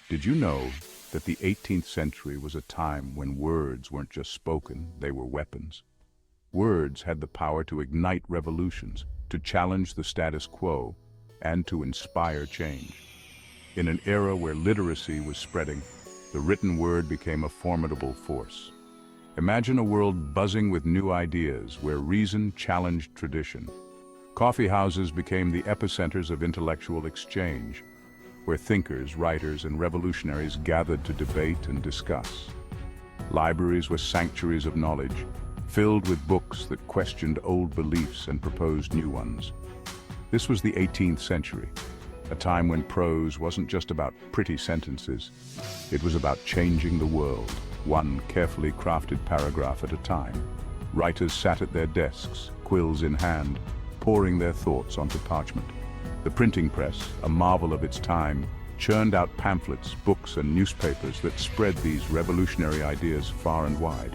Did you know that the 18th century was a time when words weren't just spoken, they were weapons? Words had the power to ignite revolutions, to challenge the status quo, and to inspire change. In an era where literacy was spreading, the written word became a formidable force. Imagine a world buzzing with new ideas, where reason challenged tradition. Coffee houses became the epicenters of intellectual exchange, where thinkers, writers, and revolutionaries gathered to debate and discuss. Libraries were sanctuaries of knowledge, filled with books that questioned old beliefs and proposed new ones. This was the 18th century, a time when prose wasn't just about pretty sentences. It was about changing the world, one carefully crafted paragraph at a time. Writers sat at their desks, quills in hand, pouring their thoughts onto parchment. The printing press, a marvel of its time, churned out pamphlets, books, and newspapers that spread these revolutionary ideas far and wide.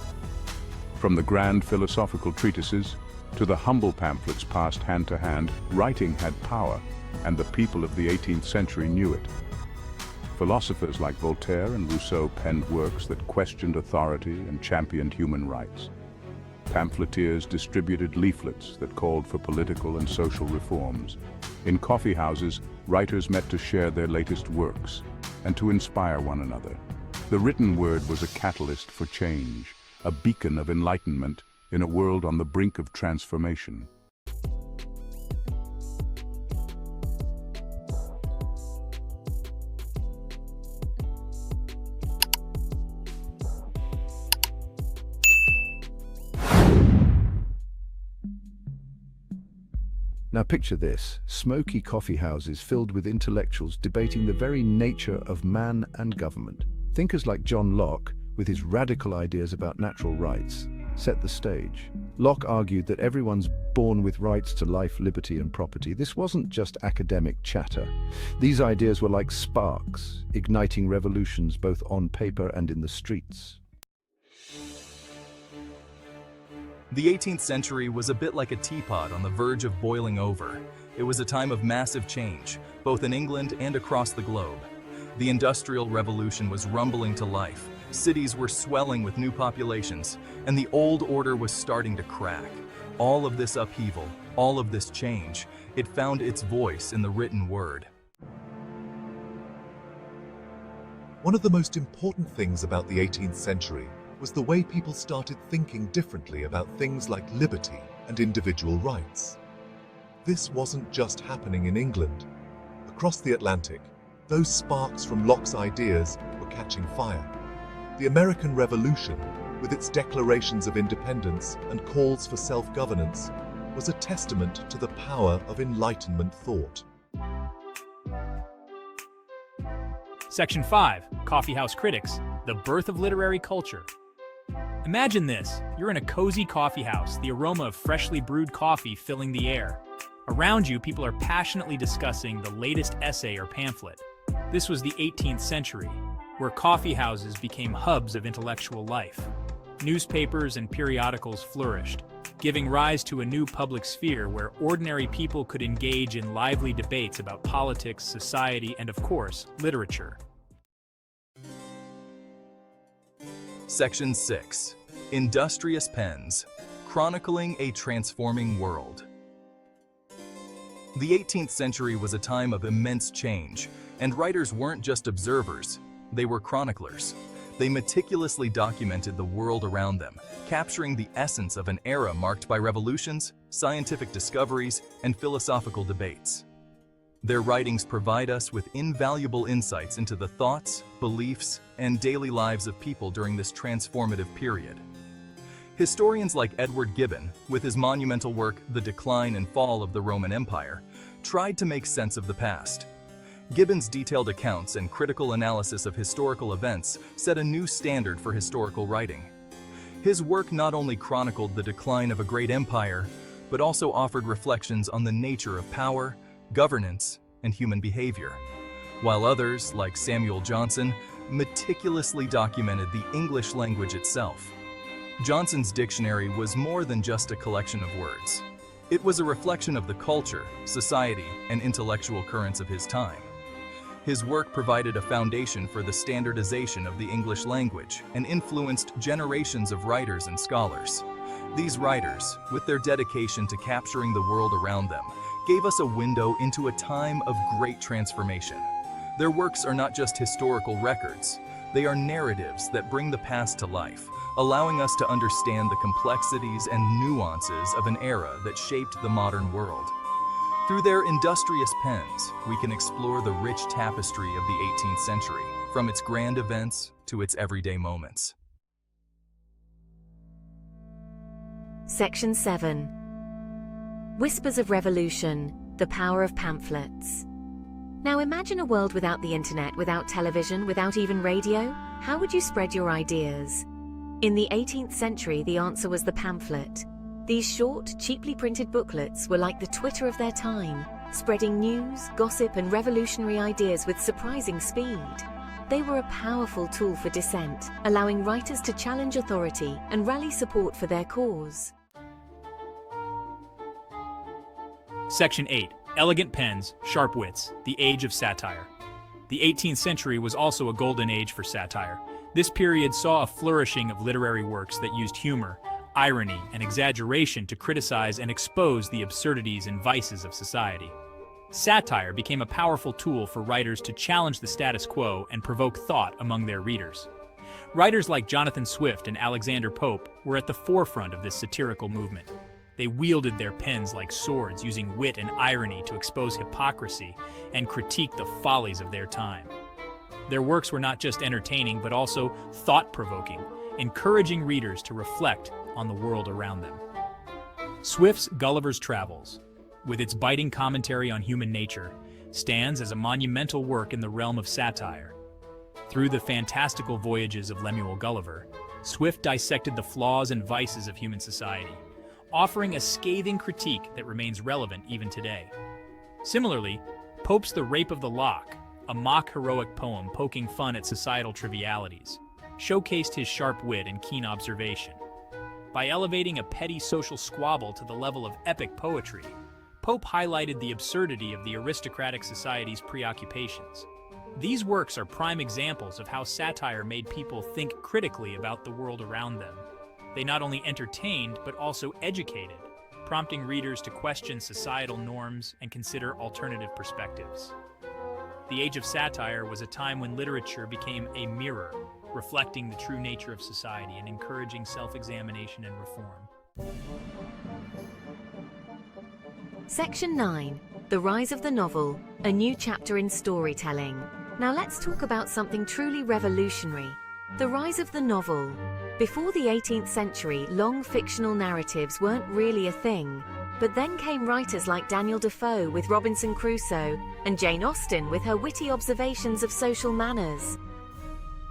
From the grand philosophical treatises to the humble pamphlets passed hand to hand, writing had power, and the people of the 18th century knew it. Philosophers like Voltaire and Rousseau penned works that questioned authority and championed human rights. Pamphleteers distributed leaflets that called for political and social reforms. In coffee houses, writers met to share their latest works and to inspire one another. The written word was a catalyst for change, a beacon of enlightenment in a world on the brink of transformation. Now picture this, smoky coffee houses filled with intellectuals debating the very nature of man and government. Thinkers like John Locke, with his radical ideas about natural rights, set the stage. Locke argued that everyone's born with rights to life, liberty, and property. This wasn't just academic chatter. These ideas were like sparks, igniting revolutions both on paper and in the streets. The 18th century was a bit like a teapot on the verge of boiling over. It was a time of massive change, both in England and across the globe. The Industrial Revolution was rumbling to life, cities were swelling with new populations, and the old order was starting to crack. All of this upheaval, all of this change, it found its voice in the written word. One of the most important things about the 18th century was the way people started thinking differently about things like liberty and individual rights. This wasn't just happening in England. Across the Atlantic, those sparks from Locke's ideas were catching fire. The American Revolution, with its declarations of independence and calls for self-governance, was a testament to the power of Enlightenment thought. Section 5, Coffeehouse Critics, the birth of literary culture. Imagine this, you're in a cozy coffee house, the aroma of freshly brewed coffee filling the air. Around you, people are passionately discussing the latest essay or pamphlet. This was the 18th century, where coffee houses became hubs of intellectual life. Newspapers and periodicals flourished, giving rise to a new public sphere where ordinary people could engage in lively debates about politics, society, and of course, literature. Section 6. Industrious Pens, Chronicling a Transforming World. The 18th century was a time of immense change, and writers weren't just observers, they were chroniclers. They meticulously documented the world around them, capturing the essence of an era marked by revolutions, scientific discoveries, and philosophical debates. Their writings provide us with invaluable insights into the thoughts, beliefs, and daily lives of people during this transformative period. Historians like Edward Gibbon, with his monumental work The Decline and Fall of the Roman Empire, tried to make sense of the past. Gibbon's detailed accounts and critical analysis of historical events set a new standard for historical writing. His work not only chronicled the decline of a great empire, but also offered reflections on the nature of power, governance, and human behavior, while others, like Samuel Johnson, meticulously documented the English language itself. Johnson's dictionary was more than just a collection of words. It was a reflection of the culture, society, and intellectual currents of his time. His work provided a foundation for the standardization of the English language and influenced generations of writers and scholars. These writers, with their dedication to capturing the world around them, gave us a window into a time of great transformation. Their works are not just historical records, they are narratives that bring the past to life, allowing us to understand the complexities and nuances of an era that shaped the modern world. Through their industrious pens, we can explore the rich tapestry of the 18th century, from its grand events to its everyday moments. Section 7. Whispers of Revolution, the Power of Pamphlets. Now imagine a world without the internet, without television, without even radio. How would you spread your ideas? In the 18th century, the answer was the pamphlet. These short, cheaply printed booklets were like the Twitter of their time, spreading news, gossip, and revolutionary ideas with surprising speed. They were a powerful tool for dissent, allowing writers to challenge authority and rally support for their cause. Section 8. Elegant Pens, Sharp Wits, the Age of Satire. The 18th century was also a golden age for satire. This period saw a flourishing of literary works that used humor, irony, and exaggeration to criticize and expose the absurdities and vices of society. Satire became a powerful tool for writers to challenge the status quo and provoke thought among their readers. Writers like Jonathan Swift and Alexander Pope were at the forefront of this satirical movement. They wielded their pens like swords, using wit and irony to expose hypocrisy and critique the follies of their time. Their works were not just entertaining, but also thought-provoking, encouraging readers to reflect on the world around them. Swift's Gulliver's Travels, with its biting commentary on human nature, stands as a monumental work in the realm of satire. Through the fantastical voyages of Lemuel Gulliver, Swift dissected the flaws and vices of human society, offering a scathing critique that remains relevant even today. Similarly, Pope's The Rape of the Lock, a mock-heroic poem poking fun at societal trivialities, showcased his sharp wit and keen observation. By elevating a petty social squabble to the level of epic poetry, Pope highlighted the absurdity of the aristocratic society's preoccupations. These works are prime examples of how satire made people think critically about the world around them. They not only entertained, but also educated, prompting readers to question societal norms and consider alternative perspectives. The Age of Satire was a time when literature became a mirror, reflecting the true nature of society and encouraging self-examination and reform. Section 9. The Rise of the Novel, a New Chapter in Storytelling. Now let's talk about something truly revolutionary. The rise of the novel. Before the 18th century, long fictional narratives weren't really a thing. But then came writers like Daniel Defoe with Robinson Crusoe and Jane Austen with her witty observations of social manners.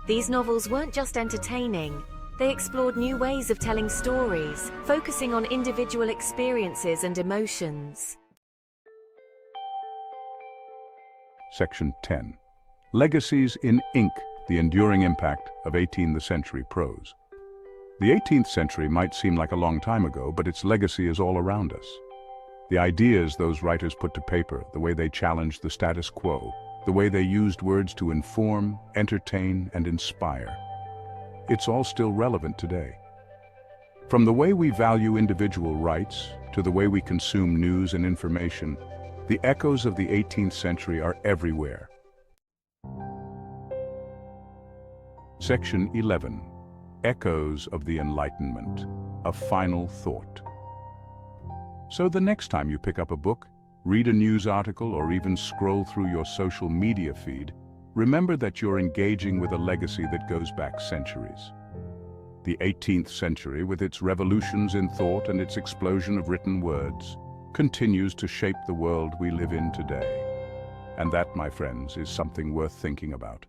These novels weren't just entertaining. They explored new ways of telling stories, focusing on individual experiences and emotions. Section 10. Legacies in Ink, the enduring impact of 18th century prose. The 18th century might seem like a long time ago, but its legacy is all around us. The ideas those writers put to paper, the way they challenged the status quo, the way they used words to inform, entertain, and inspire. It's all still relevant today. From the way we value individual rights to the way we consume news and information, the echoes of the 18th century are everywhere. Section 11. Echoes of the Enlightenment, a final thought. So the next time you pick up a book, read a news article, or even scroll through your social media feed, remember that you're engaging with a legacy that goes back centuries. The 18th century, with its revolutions in thought and its explosion of written words, continues to shape the world we live in today. And that, my friends, is something worth thinking about.